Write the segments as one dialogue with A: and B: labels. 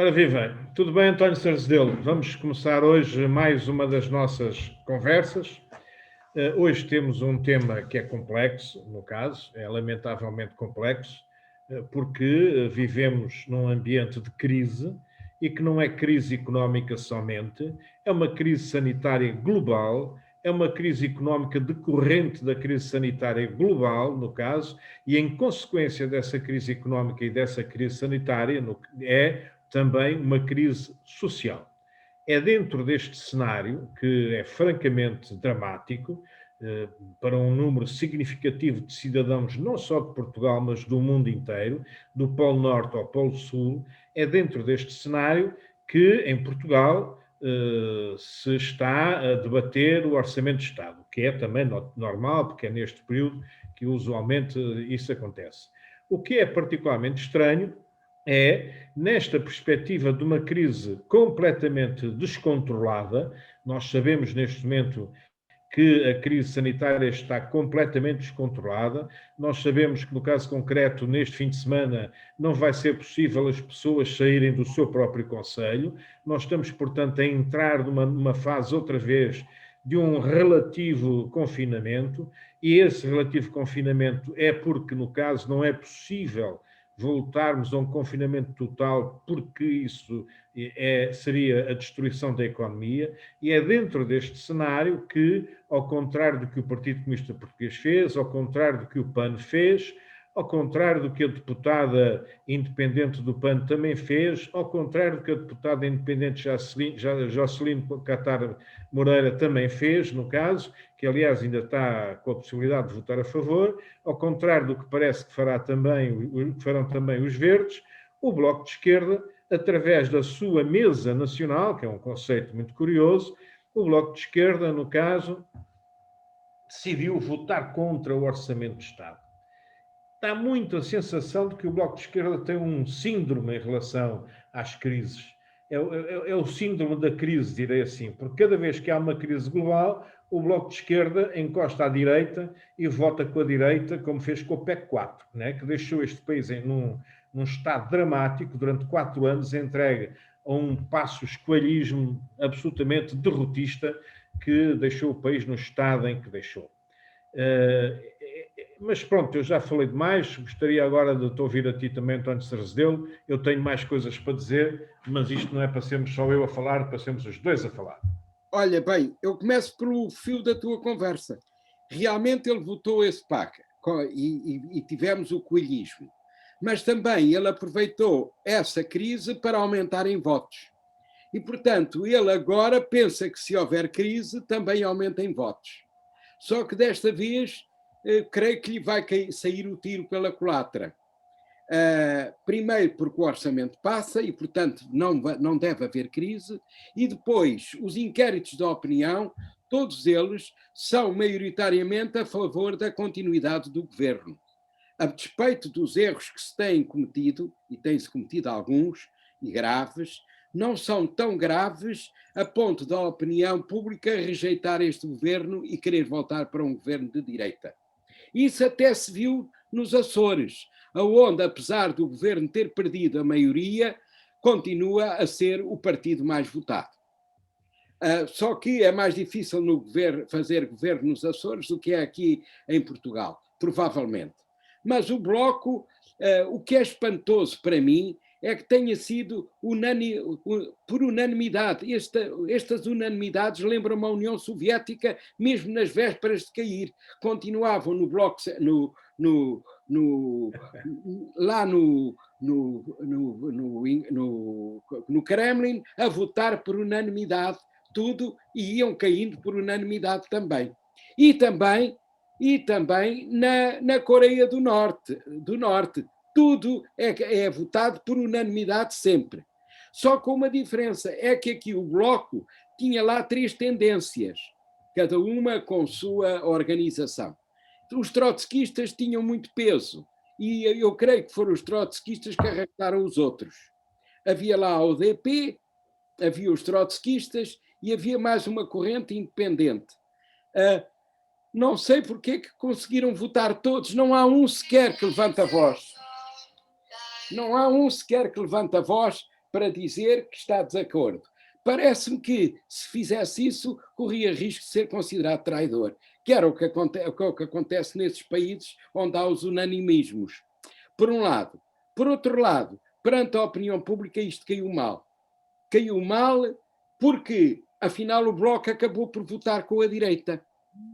A: Ora, viva! Tudo bem, António Sarzedelo? Vamos começar hoje mais uma das nossas conversas. Hoje temos um tema que é complexo, no caso, é lamentavelmente complexo, porque vivemos num ambiente de crise e que não é crise económica somente, é uma crise sanitária global, é uma crise económica decorrente da crise sanitária global, no caso, e em consequência dessa crise económica e dessa crise sanitária, é também uma crise social. É dentro deste cenário, que é francamente dramático, para um número significativo de cidadãos, não só de Portugal, mas do mundo inteiro, do Polo Norte ao Polo Sul, é dentro deste cenário que, em Portugal, se está a debater o Orçamento de Estado, que é também normal, porque é neste período que usualmente isso acontece. O que é particularmente estranho é, nesta perspectiva de uma crise completamente descontrolada, nós sabemos neste momento que a crise sanitária está completamente descontrolada. Nós sabemos que, no caso concreto, neste fim de semana, não vai ser possível as pessoas saírem do seu próprio concelho. Nós estamos, portanto, a entrar numa fase, outra vez, de um relativo confinamento, e esse relativo confinamento é porque, no caso, não é possível voltarmos a um confinamento total, porque isso seria a destruição da economia, e é dentro deste cenário que, ao contrário do que o Partido Comunista Português fez, ao contrário do que o PAN fez, ao contrário do que a deputada independente do PAN também fez, ao contrário do que a deputada independente Joceline Catar Moreira também fez, no caso, que aliás ainda está com a possibilidade de votar a favor, ao contrário do que parece que farão também os verdes, o Bloco de Esquerda, através da sua mesa nacional, que é um conceito muito curioso, o Bloco de Esquerda, no caso, decidiu votar contra o Orçamento de Estado. Dá muito a sensação de que o Bloco de Esquerda tem um síndrome em relação às crises. É o síndrome da crise, direi assim, porque cada vez que há uma crise global, o Bloco de Esquerda encosta à direita e vota com a direita, como fez com o PEC 4, né? Que deixou este país num estado dramático durante 4 anos, entregue a um passo-escoalhismo absolutamente derrotista que deixou o país no estado em que deixou. Mas pronto, eu já falei demais, gostaria agora de te ouvir a ti também, António Sarzedelo. Eu tenho mais coisas para dizer, mas isto não é para sermos só eu a falar, para sermos os dois a falar.
B: Olha, bem, eu começo pelo fio da tua conversa. Realmente ele votou esse PAC e tivemos o coelhismo. Mas também ele aproveitou essa crise para aumentar em votos. E, portanto, ele agora pensa que se houver crise, também aumenta em votos. Só que desta vez, creio que lhe vai sair o tiro pela culatra. Primeiro porque o orçamento passa e, portanto, não deve haver crise, e depois os inquéritos da opinião, todos eles são maioritariamente a favor da continuidade do governo. A despeito dos erros que se têm cometido, e têm-se cometido alguns, e graves, não são tão graves a ponto da opinião pública rejeitar este governo e querer voltar para um governo de direita. Isso até se viu nos Açores, onde, apesar do governo ter perdido a maioria, continua a ser o partido mais votado. Só que é mais difícil fazer governo nos Açores do que é aqui em Portugal, provavelmente. Mas o Bloco, o que é espantoso para mim, é que tenha sido por unanimidade. Estas unanimidades lembram-me a União Soviética, mesmo nas vésperas de cair. Continuavam no Bloco, lá no Kremlin, a votar por unanimidade tudo, e iam caindo por unanimidade também. E também na Coreia do Norte, tudo é votado por unanimidade sempre. Só com uma diferença, é que aqui o Bloco tinha lá 3 tendências, cada uma com sua organização. Os trotskistas tinham muito peso, e eu creio que foram os trotskistas que arrastaram os outros. Havia lá a ODP, havia os trotskistas e havia mais uma corrente independente. Não sei porque é que conseguiram votar todos, não há um sequer que levante a voz. Não há um sequer que levante a voz para dizer que está de desacordo. Parece-me que, se fizesse isso, corria risco de ser considerado traidor, que era o que acontece nesses países onde há os unanimismos. Por um lado. Por outro lado, perante a opinião pública, isto caiu mal. Caiu mal porque, afinal, o Bloco acabou por votar com a direita.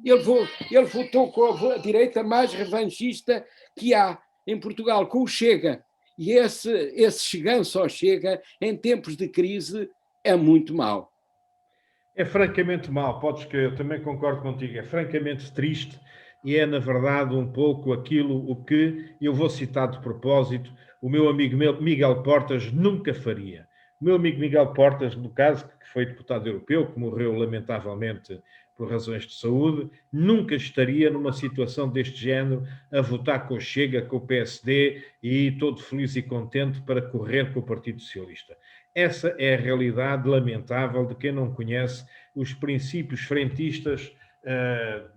B: Ele votou com a direita mais revanchista que há em Portugal, com o Chega. E esse cheganço ao Chega, em tempos de crise, é muito mau.
A: É francamente mau, podes que eu também concordo contigo, é francamente triste e é, na verdade, um pouco aquilo o que eu vou citar de propósito, o meu amigo Miguel Portas nunca faria. O meu amigo Miguel Portas, no caso, que foi deputado europeu, que morreu lamentavelmente por razões de saúde, nunca estaria numa situação deste género a votar com o Chega, com o PSD e todo feliz e contente para correr com o Partido Socialista. Essa é a realidade lamentável de quem não conhece os princípios frentistas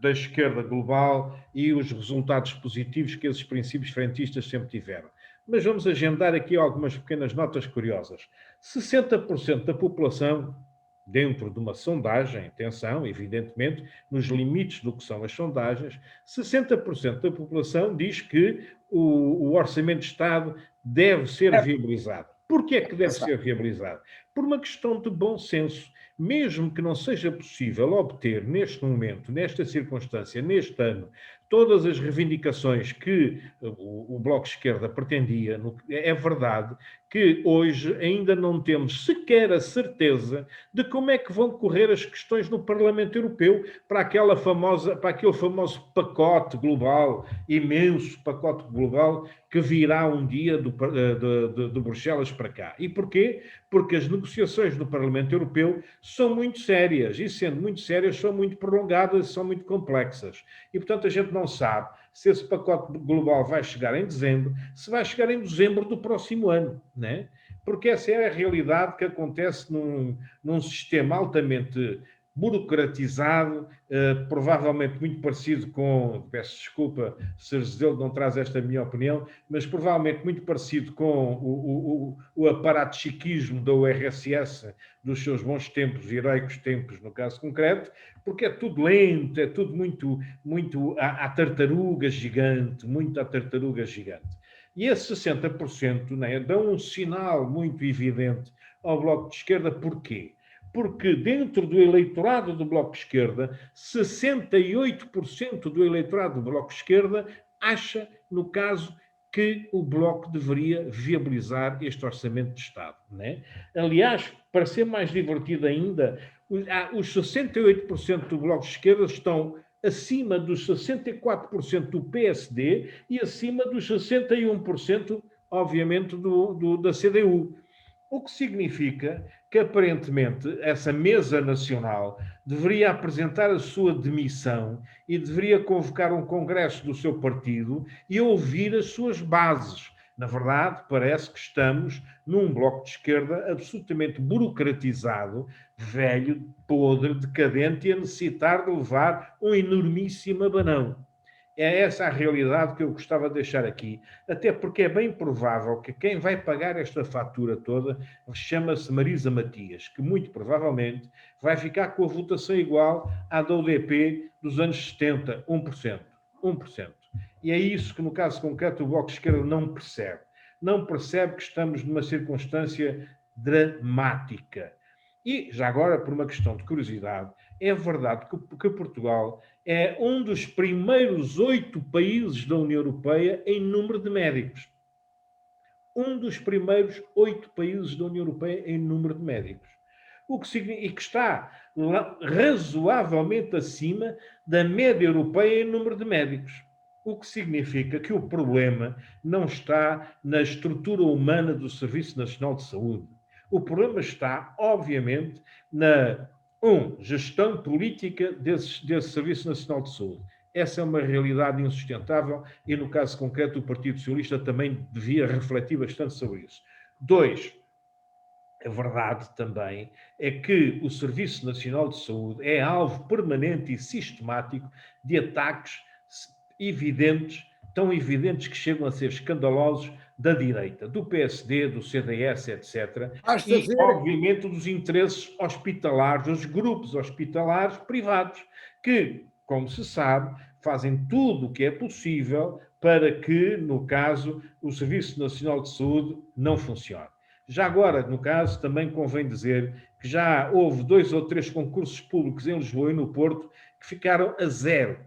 A: da esquerda global e os resultados positivos que esses princípios frentistas sempre tiveram. Mas vamos agendar aqui algumas pequenas notas curiosas. 60% da população, dentro de uma sondagem, atenção, evidentemente, nos limites do que são as sondagens, 60% da população diz que o Orçamento de Estado deve ser viabilizado. Porquê é que deve ser viabilizado? Por uma questão de bom senso. Mesmo que não seja possível obter, neste momento, nesta circunstância, neste ano, todas as reivindicações que o Bloco de Esquerda pretendia, é verdade que hoje ainda não temos sequer a certeza de como é que vão decorrer as questões no Parlamento Europeu para aquele famoso pacote global, imenso pacote global, que virá um dia de Bruxelas para cá. E porquê? Porque as negociações no Parlamento Europeu são muito sérias, e sendo muito sérias, são muito prolongadas, são muito complexas. E, portanto, a gente não sabe se esse pacote global vai chegar em dezembro, se vai chegar em dezembro do próximo ano, né? Porque essa é a realidade que acontece num sistema altamente burocratizado, provavelmente muito parecido com, peço desculpa se Zelo não traz esta minha opinião, mas provavelmente muito parecido com o aparato chiquismo da URSS dos seus bons tempos, heroicos tempos, no caso concreto, porque é tudo lento, é tudo muito à tartaruga gigante, muito à tartaruga gigante. E esses 60%, né, dão um sinal muito evidente ao Bloco de Esquerda. Porquê? Porque dentro do eleitorado do Bloco de Esquerda, 68% do eleitorado do Bloco de Esquerda acha, no caso, que o Bloco deveria viabilizar este Orçamento de Estado. Né? Aliás, para ser mais divertido ainda, os 68% do Bloco de Esquerda estão acima dos 64% do PSD e acima dos 61%, obviamente, da CDU. O que significa que, aparentemente, essa mesa nacional deveria apresentar a sua demissão e deveria convocar um congresso do seu partido e ouvir as suas bases. Na verdade, parece que estamos num bloco de esquerda absolutamente burocratizado, velho, podre, decadente e a necessitar de levar um enormíssimo abanão. É essa a realidade que eu gostava de deixar aqui, até porque é bem provável que quem vai pagar esta fatura toda chama-se Marisa Matias, que muito provavelmente vai ficar com a votação igual à da UDP dos anos 70, 1%. 1%. E é isso que, no caso concreto, o Bloco de Esquerda não percebe. Não percebe que estamos numa circunstância dramática. E, já agora, por uma questão de curiosidade, é verdade que Portugal é um dos primeiros 8 países da União Europeia em número de médicos. Um dos primeiros 8 países da União Europeia em número de médicos. O que significa, e que está razoavelmente acima da média europeia em número de médicos. O que significa que o problema não está na estrutura humana do Serviço Nacional de Saúde. O problema está, obviamente, na gestão política desse Serviço Nacional de Saúde. Essa é uma realidade insustentável e, no caso concreto, o Partido Socialista também devia refletir bastante sobre isso. 2. A verdade também é que o Serviço Nacional de Saúde é alvo permanente e sistemático de ataques evidentes tão evidentes que chegam a ser escandalosos da direita, do PSD, do CDS, etc.
B: Basta
A: E,
B: ver.
A: obviamente, dos interesses hospitalares, dos grupos hospitalares privados, que, como se sabe, fazem tudo o que é possível para que, no caso, o Serviço Nacional de Saúde não funcione. Já agora, no caso, também convém dizer que já houve 2 ou 3 concursos públicos em Lisboa e no Porto que ficaram a zero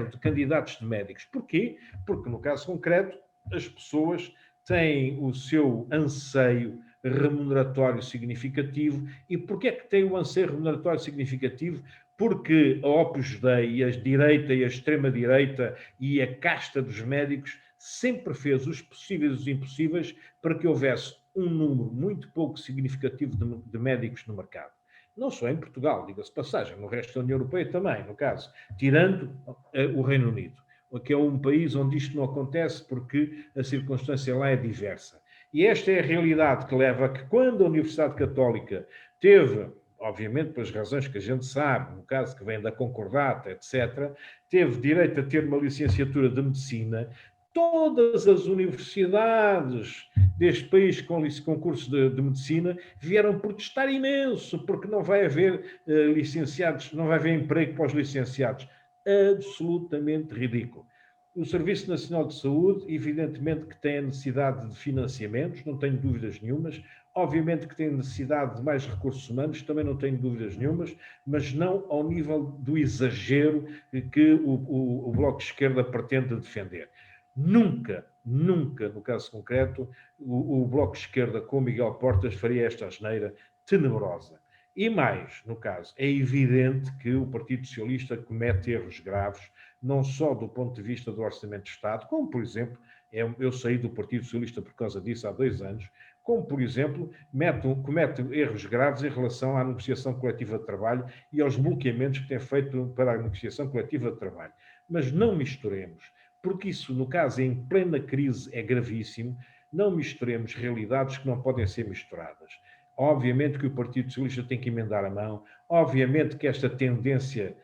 A: de candidatos de médicos. Porquê? Porque, no caso concreto, as pessoas têm o seu anseio remuneratório significativo. E porquê é que tem o anseio remuneratório significativo? Porque a Opus Dei, a direita e a extrema-direita e a casta dos médicos sempre fez os possíveis e os impossíveis para que houvesse um número muito pouco significativo de médicos no mercado. Não só em Portugal, diga-se passagem, no resto da União Europeia também, no caso, tirando o Reino Unido, que é um país onde isto não acontece porque a circunstância lá é diversa. E esta é a realidade que leva a que, quando a Universidade Católica teve, obviamente pelas razões que a gente sabe, no caso que vem da Concordata, etc., teve direito a ter uma licenciatura de Medicina, todas as universidades deste país com concurso de medicina vieram protestar imenso, porque não vai haver licenciados, não vai haver emprego para os licenciados. Absolutamente ridículo. O Serviço Nacional de Saúde, evidentemente que tem a necessidade de financiamentos, não tenho dúvidas nenhumas. Obviamente que tem necessidade de mais recursos humanos, também não tenho dúvidas nenhumas, mas não ao nível do exagero que o Bloco de Esquerda pretende defender. Nunca, no caso concreto, o Bloco de Esquerda com Miguel Portas faria esta asneira tenebrosa. E mais, no caso, é evidente que o Partido Socialista comete erros graves, não só do ponto de vista do Orçamento de Estado, como, por exemplo, eu saí do Partido Socialista por causa disso há 2 anos, como, por exemplo, comete erros graves em relação à negociação coletiva de trabalho e aos bloqueamentos que tem feito para a negociação coletiva de trabalho. Mas não misturemos, porque isso, no caso, em plena crise, é gravíssimo. Não misturemos realidades que não podem ser misturadas. Obviamente que o Partido Socialista tem que emendar a mão, obviamente que esta tendência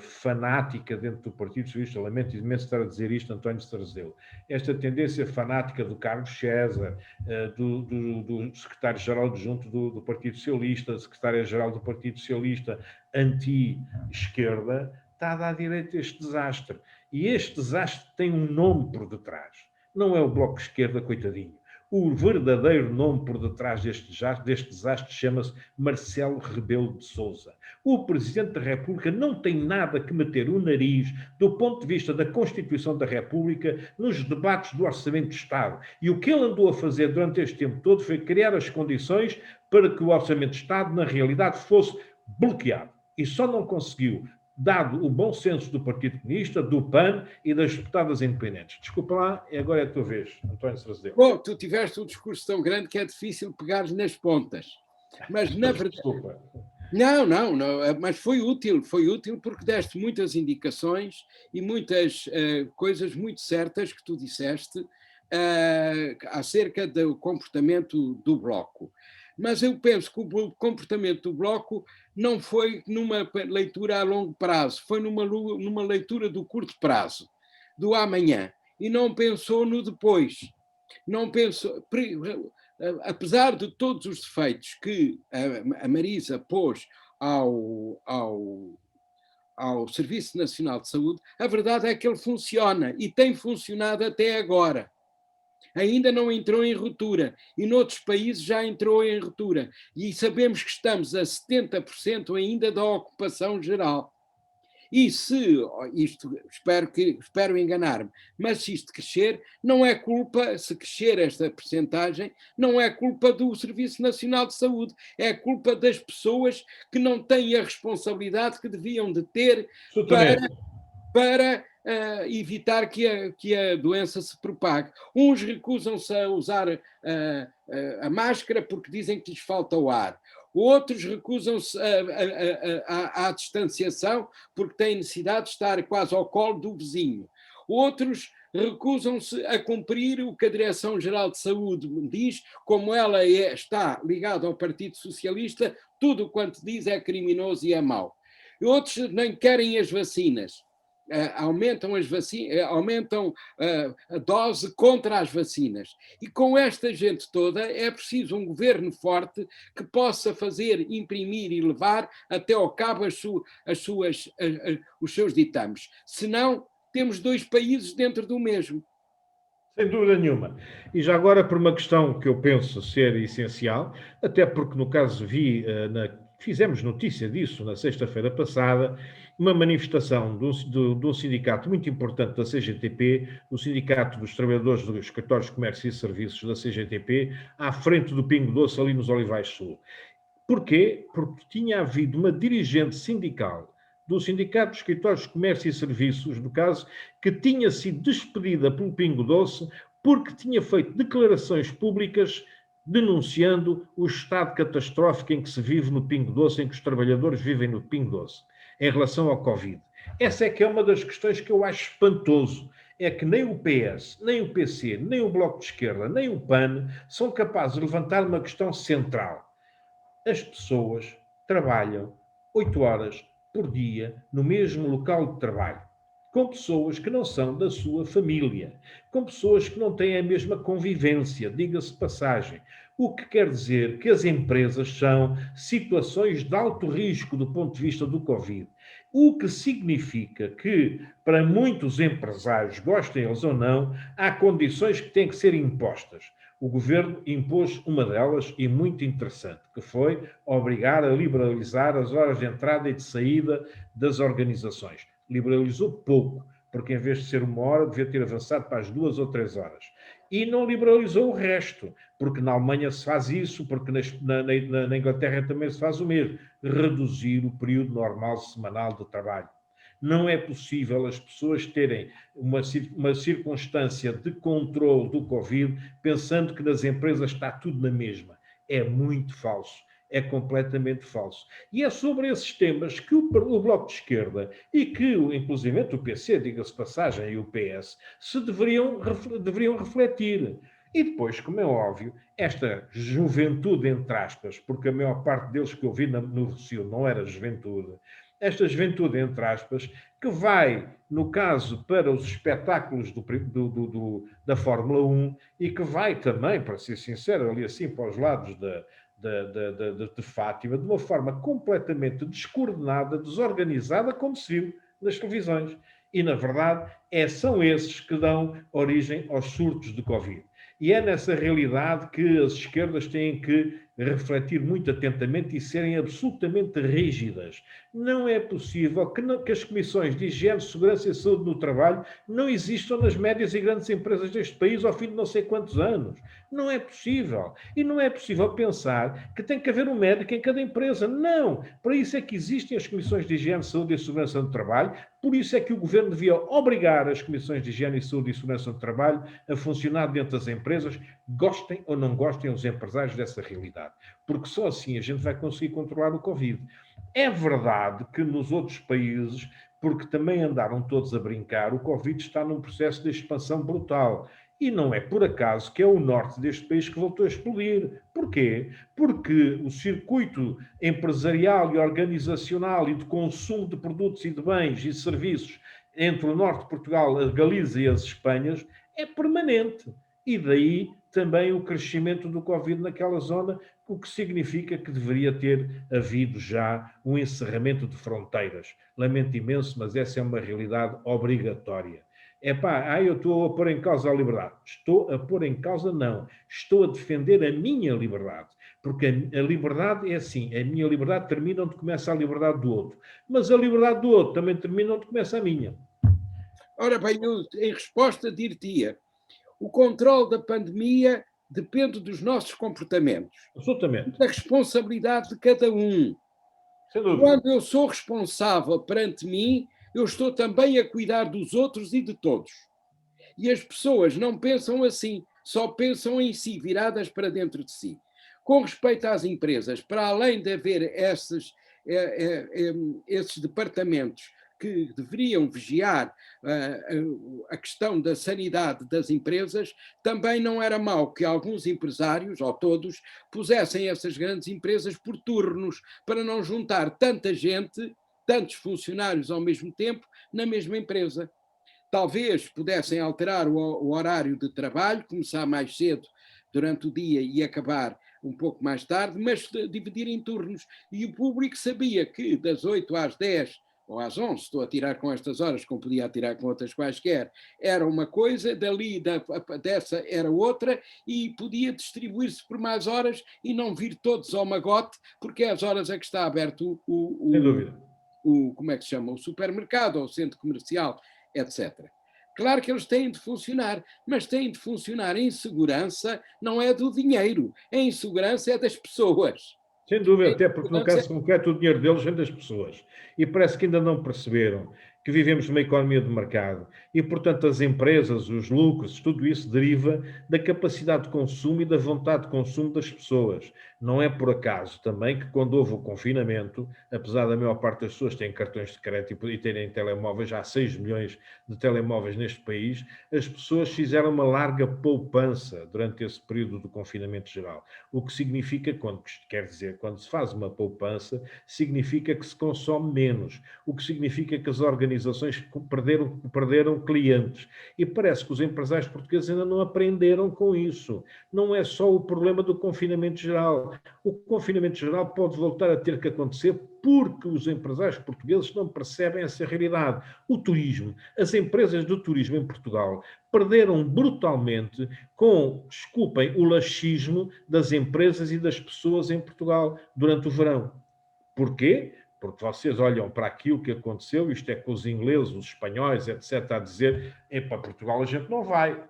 A: fanática dentro do Partido Socialista, lamento imenso estar a dizer isto, António Starzeu, esta tendência fanática do Carlos César, do secretário-geral adjunto do Partido Socialista, secretária-geral do Partido Socialista anti-esquerda, está a dar direito a este desastre. E este desastre tem um nome por detrás. Não é o Bloco de Esquerda, coitadinho. O verdadeiro nome por detrás deste desastre chama-se Marcelo Rebelo de Sousa. O Presidente da República não tem nada que meter o nariz do ponto de vista da Constituição da República nos debates do Orçamento de Estado. E o que ele andou a fazer durante este tempo todo foi criar as condições para que o Orçamento de Estado, na realidade, fosse bloqueado. E só não conseguiu, dado o bom senso do Partido Comunista, do PAN e das deputadas independentes. Desculpa lá, agora é a tua vez, António Srazedeu.
B: Bom, tu tiveste um discurso tão grande que é difícil pegares nas pontas. Mas, na verdade...
A: Desculpa.
B: Não, mas foi útil porque deste muitas indicações e muitas coisas muito certas que tu disseste acerca do comportamento do Bloco. Mas eu penso que o comportamento do Bloco não foi numa leitura a longo prazo, foi numa leitura do curto prazo, do amanhã, e não pensou no depois. Não pensou, apesar de todos os defeitos que a Marisa pôs ao Serviço Nacional de Saúde, a verdade é que ele funciona e tem funcionado até agora. Ainda não entrou em ruptura e noutros países já entrou em ruptura e sabemos que estamos a 70% ainda da ocupação geral. E se isto, espero enganar-me, mas se isto crescer, não é culpa, se crescer esta percentagem, não é culpa do Serviço Nacional de Saúde, é culpa das pessoas que não têm a responsabilidade que deviam de ter para evitar que a doença se propague. Uns recusam-se a usar a máscara porque dizem que lhes falta o ar. Outros recusam-se à distanciação porque têm necessidade de estar quase ao colo do vizinho. Outros recusam-se a cumprir o que a Direção-Geral de Saúde diz, como ela está ligada ao Partido Socialista, tudo quanto diz é criminoso e é mau. Outros nem querem as vacinas. aumentam as vacinas, aumentam a dose contra as vacinas. E com esta gente toda é preciso um governo forte que possa fazer, imprimir e levar até ao cabo os seus ditames. Senão, temos dois países dentro do mesmo.
A: Sem dúvida nenhuma. E já agora, por uma questão que eu penso ser essencial, até porque no caso fizemos notícia disso na sexta-feira passada, uma manifestação de um sindicato muito importante da CGTP, o Sindicato dos Trabalhadores dos Escritórios de Comércio e Serviços da CGTP, à frente do Pingo Doce, ali nos Olivais Sul. Porquê? Porque tinha havido uma dirigente sindical do Sindicato dos Escritórios de Comércio e Serviços, no caso, que tinha sido despedida pelo Pingo Doce porque tinha feito declarações públicas denunciando o estado catastrófico em que se vive no Pingo Doce, em que os trabalhadores vivem no Pingo Doce, em relação ao Covid. Essa é que é uma das questões que eu acho espantoso. É que nem o PS, nem o PC, nem o Bloco de Esquerda, nem o PAN são capazes de levantar uma questão central. As pessoas trabalham 8 horas por dia no mesmo local de trabalho, com pessoas que não são da sua família, com pessoas que não têm a mesma convivência, diga-se de passagem. O que quer dizer que as empresas são situações de alto risco do ponto de vista do Covid. O que significa que, para muitos empresários, gostem eles ou não, há condições que têm que ser impostas. O governo impôs uma delas, e muito interessante, que foi obrigar a liberalizar as horas de entrada e de saída das organizações. Liberalizou pouco, porque em vez de ser 1 hora, devia ter avançado para as 2 ou 3 horas. E não liberalizou o resto, porque na Alemanha se faz isso, porque na Inglaterra também se faz o mesmo. Reduzir o período normal semanal de trabalho. Não é possível as pessoas terem uma circunstância de controle do Covid pensando que nas empresas está tudo na mesma. É muito falso. É completamente falso. E é sobre esses temas que o Bloco de Esquerda e que, inclusive, o PC, diga-se passagem, e o PS, se deveriam refletir. E depois, como é óbvio, esta juventude, entre aspas, porque a maior parte deles que eu vi no Rossio não era juventude, esta juventude, entre aspas, que vai, no caso, para os espetáculos da Fórmula 1 e que vai também, para ser sincero, ali assim para os lados de Fátima, de uma forma completamente descoordenada, desorganizada, como se viu nas televisões. E, na verdade, são esses que dão origem aos surtos de Covid. E é nessa realidade que as esquerdas têm que refletir muito atentamente e serem absolutamente rígidas. Não é possível que as comissões de higiene, segurança e saúde no trabalho não existam nas médias e grandes empresas deste país ao fim de não sei quantos anos. Não é possível. E não é possível pensar que tem que haver um médico em cada empresa. Não! Para isso é que existem as comissões de higiene, saúde e segurança no trabalho. Por isso é que o governo devia obrigar as comissões de higiene, saúde e segurança no trabalho a funcionar dentro das empresas, gostem ou não gostem os empresários dessa realidade. Porque só assim a gente vai conseguir controlar o Covid. É verdade que nos outros países, porque também andaram todos a brincar, o Covid está num processo de expansão brutal. E não é por acaso que é o norte deste país que voltou a explodir. Porquê? Porque o circuito empresarial e organizacional e de consumo de produtos e de bens e serviços entre o norte de Portugal, a Galiza e as Espanhas é permanente. E daí também o crescimento do Covid naquela zona, o que significa que deveria ter havido já um encerramento de fronteiras. Lamento imenso, mas essa é uma realidade obrigatória. Eu estou a pôr em causa a liberdade. Estou a pôr em causa, não. Estou a defender a minha liberdade. Porque a liberdade é assim, a minha liberdade termina onde começa a liberdade do outro. Mas a liberdade do outro também termina onde começa a minha.
B: Ora bem, eu, em resposta, dir-te-ia, o controle da pandemia depende dos nossos comportamentos.
A: Absolutamente.
B: Da responsabilidade de cada um.
A: Sem dúvida.
B: Quando eu sou responsável perante mim, eu estou também a cuidar dos outros e de todos. E as pessoas não pensam assim, só pensam em si, viradas para dentro de si. Com respeito às empresas, para além de haver esses departamentos que deveriam vigiar a questão da sanidade das empresas, também não era mau que alguns empresários, ou todos, pusessem essas grandes empresas por turnos, para não juntar tanta gente tantos funcionários ao mesmo tempo na mesma empresa. Talvez pudessem alterar o horário de trabalho, começar mais cedo durante o dia e acabar um pouco mais tarde, mas dividir em turnos. E o público sabia que das 8 às 10 ou às 11, estou a tirar com estas horas, como podia tirar com outras quaisquer, era uma coisa, dali dessa era outra, e podia distribuir-se por mais horas e não vir todos ao magote, porque é as horas a que está aberto
A: Sem dúvida.
B: como é que se chama? O supermercado, ou o centro comercial, etc. Claro que eles têm de funcionar, mas têm de funcionar em segurança, não é do dinheiro, em segurança é das pessoas.
A: Sem dúvida, até porque no caso concreto o dinheiro deles vem das pessoas. E parece que ainda não perceberam que vivemos numa economia de mercado e, portanto, as empresas, os lucros, tudo isso deriva da capacidade de consumo e da vontade de consumo das pessoas. Não é por acaso também que quando houve o confinamento, apesar da maior parte das pessoas terem cartões de crédito e terem telemóveis, já há 6 milhões de telemóveis neste país, as pessoas fizeram uma larga poupança durante esse período do confinamento geral. O que significa, quer dizer, quando se faz uma poupança, significa que se consome menos, o que significa que as organizações perderam clientes. E parece que os empresários portugueses ainda não aprenderam com isso. Não é só o problema do confinamento geral. O confinamento geral pode voltar a ter que acontecer porque os empresários portugueses não percebem essa realidade. O turismo, as empresas do turismo em Portugal perderam brutalmente com, desculpem, o laxismo das empresas e das pessoas em Portugal durante o verão. Porquê? Porque vocês olham para aquilo que aconteceu, isto é com os ingleses, os espanhóis, etc., a dizer, para Portugal a gente não vai,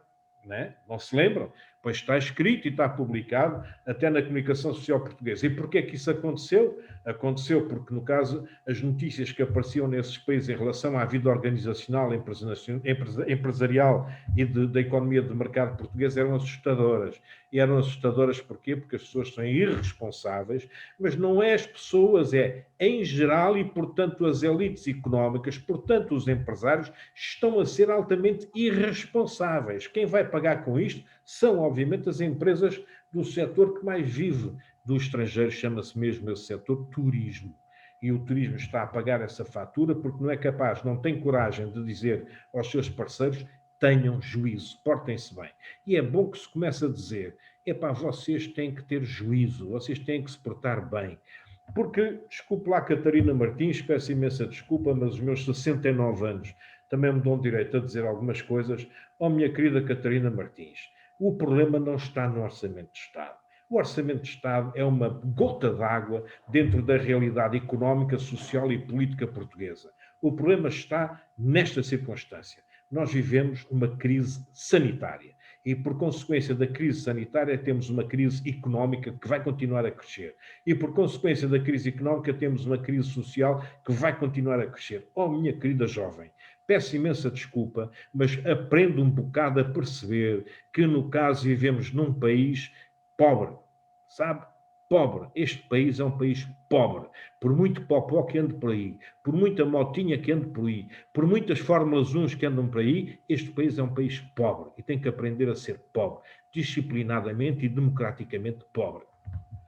A: né? Não se lembram? Pois está escrito e está publicado até na comunicação social portuguesa. E porquê que isso aconteceu? Aconteceu porque, no caso, as notícias que apareciam nesses países em relação à vida organizacional, empresarial e da economia de mercado portuguesa eram assustadoras. E eram assustadoras porquê? Porque as pessoas são irresponsáveis, mas não é as pessoas, é em geral e, portanto, as elites económicas, portanto, os empresários, estão a ser altamente irresponsáveis. Quem vai pagar com isto são, obviamente, as empresas do setor que mais vive do estrangeiro, chama-se mesmo esse setor turismo. E o turismo está a pagar essa fatura porque não é capaz, não tem coragem de dizer aos seus parceiros: tenham juízo, portem-se bem. E é bom que se comece a dizer: vocês têm que ter juízo, vocês têm que se portar bem. Porque, desculpe lá, Catarina Martins, peço imensa desculpa, mas os meus 69 anos também me dão direito a dizer algumas coisas. Minha querida Catarina Martins, o problema não está no Orçamento de Estado. O Orçamento de Estado é uma gota d'água dentro da realidade económica, social e política portuguesa. O problema está nesta circunstância. Nós vivemos uma crise sanitária e, por consequência da crise sanitária, temos uma crise económica que vai continuar a crescer. E, por consequência da crise económica, temos uma crise social que vai continuar a crescer. Minha querida jovem, peço imensa desculpa, mas aprendo um bocado a perceber que, no caso, vivemos num país pobre, sabe? Pobre. Este país é um país pobre. Por muito popó que ande por aí, por muita motinha que ande por aí, por muitas Fórmulas 1 que andam por aí, este país é um país pobre e tem que aprender a ser pobre, disciplinadamente e democraticamente pobre.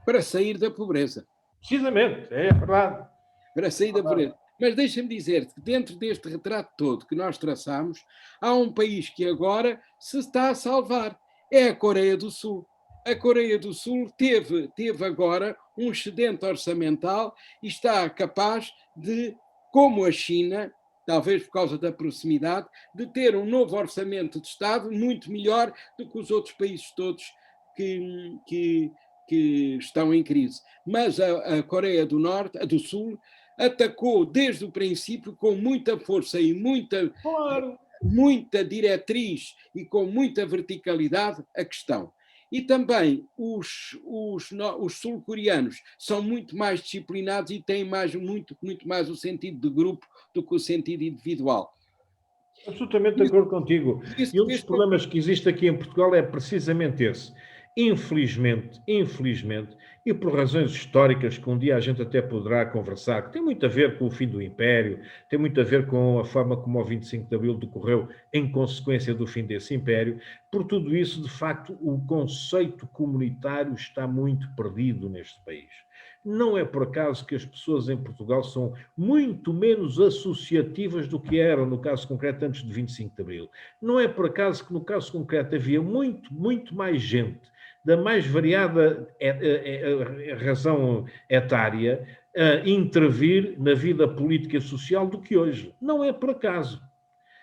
B: Para sair da pobreza.
A: Precisamente, é verdade.
B: Para sair da pobreza. Mas deixa-me dizer-te que dentro deste retrato todo que nós traçamos, há um país que agora se está a salvar. É a Coreia do Sul. A Coreia do Sul teve agora um excedente orçamental e está capaz de, como a China, talvez por causa da proximidade, de ter um novo orçamento de Estado muito melhor do que os outros países todos que estão em crise. Mas a Coreia do Sul atacou desde o princípio com muita força e muita diretriz e com muita verticalidade a questão. E também os sul-coreanos são muito mais disciplinados e têm muito mais o sentido de grupo do que o sentido individual.
A: Absolutamente de acordo contigo. E um dos problemas que existe aqui em Portugal é precisamente esse. Infelizmente, e por razões históricas que um dia a gente até poderá conversar, que tem muito a ver com o fim do Império, tem muito a ver com a forma como o 25 de Abril decorreu em consequência do fim desse Império. Por tudo isso, de facto, o conceito comunitário está muito perdido neste país. Não é por acaso que as pessoas em Portugal são muito menos associativas do que eram, no caso concreto, antes de 25 de Abril. Não é por acaso que, no caso concreto, havia muito mais gente da mais variada razão etária a intervir na vida política e social do que hoje. Não é por acaso.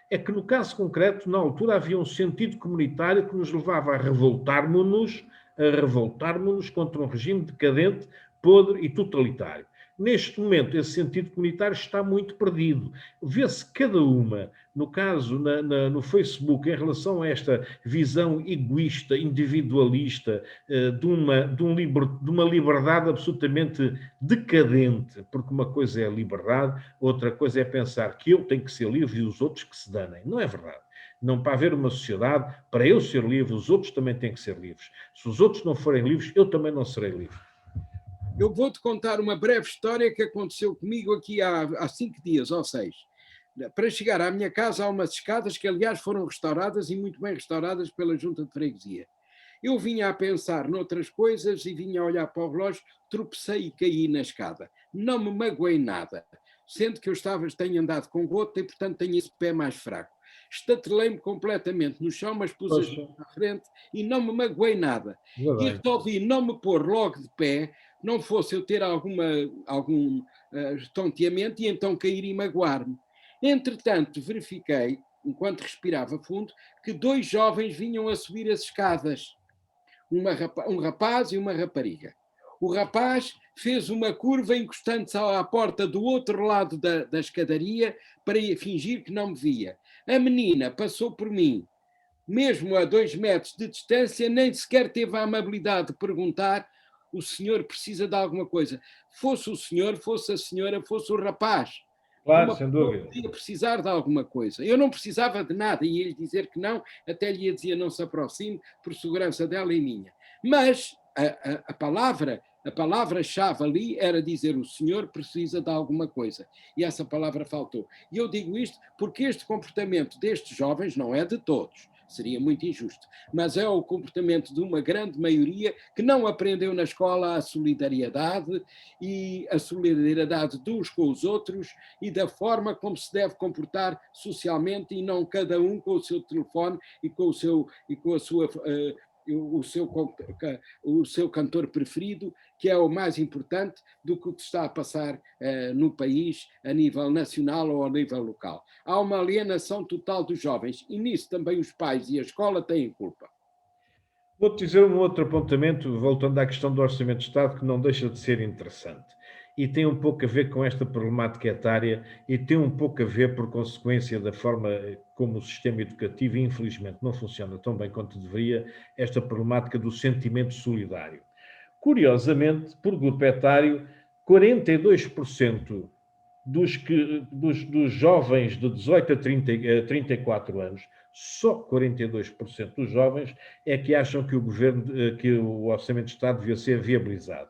A: É que, no caso concreto, na altura havia um sentido comunitário que nos levava a revoltarmos-nos contra um regime decadente, podre e totalitário. Neste momento, esse sentido comunitário está muito perdido. Vê-se cada uma, no caso, no Facebook, em relação a esta visão egoísta, individualista, de uma liberdade absolutamente decadente, porque uma coisa é a liberdade, outra coisa é pensar que eu tenho que ser livre e os outros que se danem. Não é verdade. Não, para haver uma sociedade, para eu ser livre, os outros também têm que ser livres. Se os outros não forem livres, eu também não serei livre.
B: Eu vou-te contar uma breve história que aconteceu comigo aqui há 5 dias ou 6. Para chegar à minha casa há umas escadas que, aliás, foram restauradas e muito bem restauradas pela Junta de Freguesia. Eu vinha a pensar noutras coisas e vinha a olhar para o relógio, tropecei e caí na escada. Não me magoei nada, sendo que tenho andado com gota e, portanto, tenho esse pé mais fraco. Estatelei-me completamente no chão, mas pus as mãos à frente e não me magoei nada. E resolvi não me pôr logo de pé, não fosse eu ter algum tonteamento e então cair e magoar-me. Entretanto, verifiquei, enquanto respirava fundo, que 2 jovens vinham a subir as escadas, um rapaz e uma rapariga. O rapaz fez uma curva encostando-se à porta do outro lado da escadaria para fingir que não me via. A menina passou por mim, mesmo a 2 metros de distância, nem sequer teve a amabilidade de perguntar: o senhor precisa de alguma coisa? Fosse o senhor, fosse a senhora, fosse o rapaz.
A: Claro, sem dúvida.
B: Podia precisar de alguma coisa. Eu não precisava de nada, ia-lhe dizer que não, até lhe dizia não se aproxime, por segurança dela e minha. Mas a palavra-chave ali era dizer: o senhor precisa de alguma coisa. E essa palavra faltou. E eu digo isto porque este comportamento destes jovens não é de todos. Seria muito injusto, mas é o comportamento de uma grande maioria que não aprendeu na escola a solidariedade de uns com os outros e da forma como se deve comportar socialmente, e não cada um com o seu telefone e com o seu cantor preferido, que é o mais importante do que o que está a passar no país a nível nacional ou a nível local. Há uma alienação total dos jovens e nisso também os pais e a escola têm culpa.
A: Vou-te dizer um outro apontamento, voltando à questão do Orçamento de Estado, que não deixa de ser interessante. E tem um pouco a ver com esta problemática etária e tem um pouco a ver, por consequência da forma como o sistema educativo, infelizmente, não funciona tão bem quanto deveria, esta problemática do sentimento solidário. Curiosamente, por grupo etário, 42% dos jovens de 18 a 34 anos, só 42% dos jovens é que acham que o Orçamento de Estado devia ser viabilizado.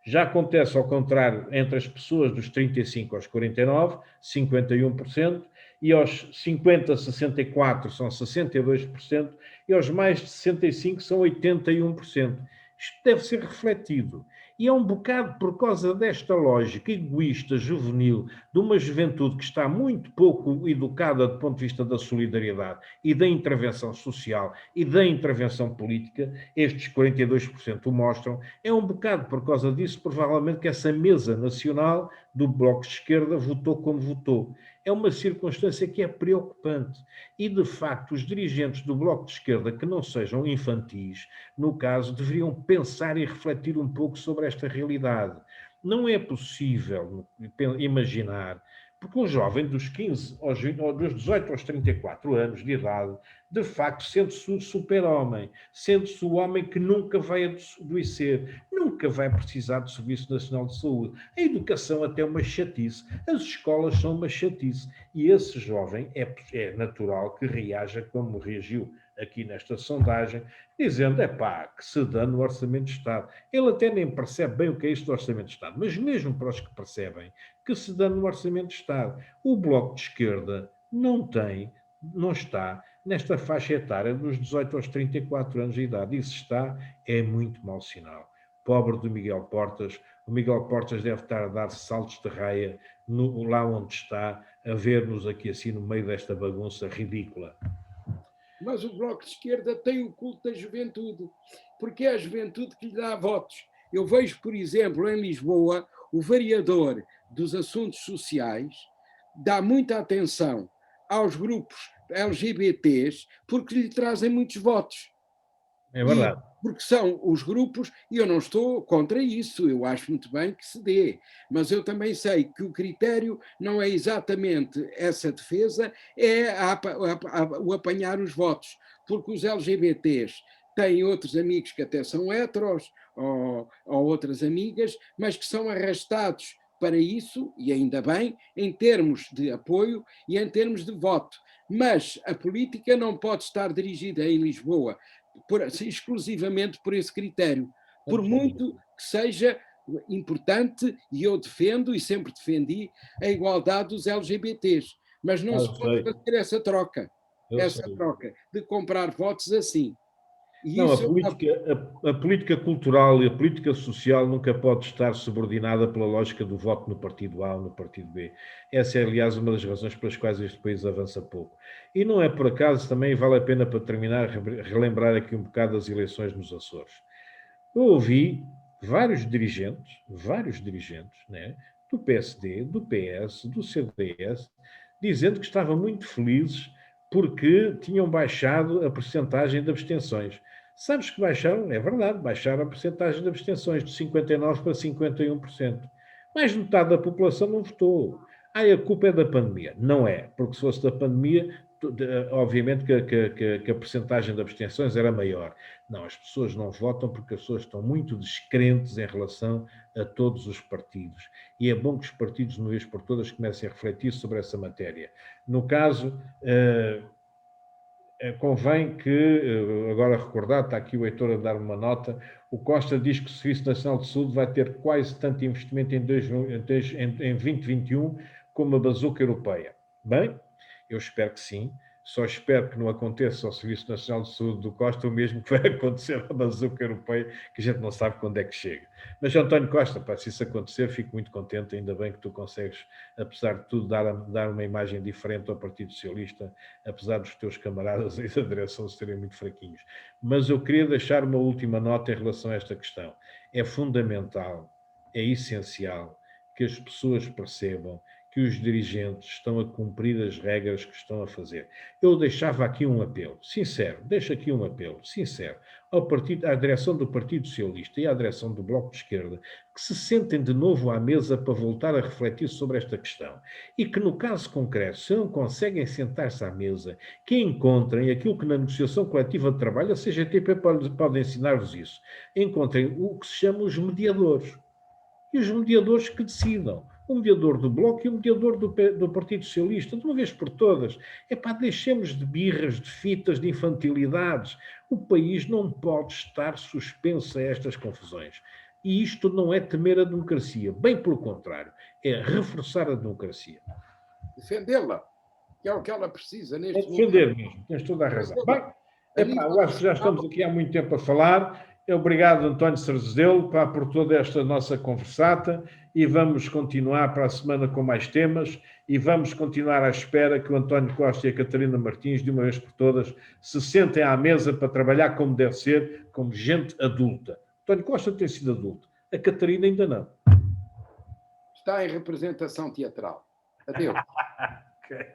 A: Já acontece ao contrário entre as pessoas dos 35 aos 49, 51%, e aos 50 a 64 são 62%, e aos mais de 65 são 81%. Isto deve ser refletido. E é um bocado por causa desta lógica egoísta, juvenil, de uma juventude que está muito pouco educada do ponto de vista da solidariedade e da intervenção social e da intervenção política, estes 42% o mostram, é um bocado por causa disso, provavelmente, que essa mesa nacional do Bloco de Esquerda votou como votou. É uma circunstância que é preocupante. E, de facto, os dirigentes do Bloco de Esquerda, que não sejam infantis, no caso, deveriam pensar e refletir um pouco sobre esta realidade. Não é possível imaginar, porque um jovem dos 15 aos 20, ou dos 18 aos 34 anos de idade, de facto, sente-se o super-homem, sente-se o homem que nunca vai adoecer, nunca vai precisar do Serviço Nacional de Saúde. A educação até é uma chatice, as escolas são uma chatice, e esse jovem é natural que reaja como reagiu aqui nesta sondagem, dizendo, que se dá no Orçamento de Estado. Ele até nem percebe bem o que é isto do Orçamento de Estado, mas mesmo para os que percebem que se dá no Orçamento de Estado, o Bloco de Esquerda não está nesta faixa etária dos 18 aos 34 anos de idade. E se está, é muito mau sinal. pobre do Miguel Portas. O Miguel Portas deve estar a dar saltos de raia lá onde está, a ver-nos aqui assim no meio desta bagunça ridícula.
B: Mas o Bloco de Esquerda tem o culto da juventude, porque é a juventude que lhe dá votos. Eu vejo, por exemplo, em Lisboa, o vereador dos assuntos sociais dá muita atenção aos grupos LGBTs porque lhe trazem muitos votos.
A: É verdade.
B: Porque são os grupos, e eu não estou contra isso, eu acho muito bem que se dê, mas eu também sei que o critério não é exatamente essa defesa, é o apanhar os votos, porque os LGBTs têm outros amigos que até são heteros, ou outras amigas, mas que são arrastados para isso, e ainda bem, em termos de apoio e em termos de voto. Mas a política não pode estar dirigida em Lisboa exclusivamente por esse critério, por muito que seja importante, e eu defendo e sempre defendi a igualdade dos LGBTs, mas não se pode fazer essa troca de comprar votos assim.
A: E não, a política cultural e a política social nunca pode estar subordinada pela lógica do voto no partido A ou no partido B. Essa é, aliás, uma das razões pelas quais este país avança pouco. E não é por acaso, também vale a pena, para terminar, relembrar aqui um bocado as eleições nos Açores. Eu ouvi vários dirigentes, né, do PSD, do PS, do CDS, dizendo que estavam muito felizes porque tinham baixado a percentagem de abstenções. Sabes que baixaram? É verdade, baixaram a percentagem de abstenções de 59% para 51%. Mais de metade da população não votou. A culpa é da pandemia. Não é, porque se fosse da pandemia, obviamente que a percentagem de abstenções era maior. Não, as pessoas não votam porque as pessoas estão muito descrentes em relação a todos os partidos. E é bom que os partidos, de uma vez por todas, comecem a refletir sobre essa matéria. No caso, convém que, agora recordar, está aqui o Heitor a dar uma nota, o Costa diz que o Serviço Nacional de Saúde vai ter quase tanto investimento em 2021 como a bazuca europeia. Bem, eu espero que sim, só espero que não aconteça ao Serviço Nacional de Saúde do Costa o mesmo que vai acontecer à bazuca europeia, que a gente não sabe quando é que chega. Mas, António Costa, se isso acontecer, fico muito contente, ainda bem que tu consegues, apesar de tudo, dar uma imagem diferente ao Partido Socialista, apesar dos teus camaradas aí da direção serem muito fraquinhos. Mas eu queria deixar uma última nota em relação a esta questão. É fundamental, é essencial que as pessoas percebam que os dirigentes estão a cumprir as regras que estão a fazer. Eu deixava aqui um apelo, sincero, à direção do Partido Socialista e à direção do Bloco de Esquerda, que se sentem de novo à mesa para voltar a refletir sobre esta questão. E que, no caso concreto, se não conseguem sentar-se à mesa, que encontrem aquilo que na negociação coletiva de trabalho, a CGTP pode ensinar-vos isso, encontrem o que se chama os mediadores. E os mediadores que decidam. O mediador do Bloco e o mediador do Partido Socialista, de uma vez por todas. Deixemos de birras, de fitas, de infantilidades. O país não pode estar suspenso a estas confusões. E isto não é temer a democracia, bem pelo contrário, é reforçar a democracia.
B: Defendê-la, que é o que ela precisa neste
A: momento. É defender mesmo, tens toda a razão. Bem, eu acho que já estamos aqui há muito tempo a falar. Obrigado, António Sarzedelo, por toda esta nossa conversata, e vamos continuar para a semana com mais temas, e vamos continuar à espera que o António Costa e a Catarina Martins, de uma vez por todas, se sentem à mesa para trabalhar como deve ser, como gente adulta. António Costa tem sido adulto, a Catarina ainda não.
B: Está em representação teatral. Adeus. Okay.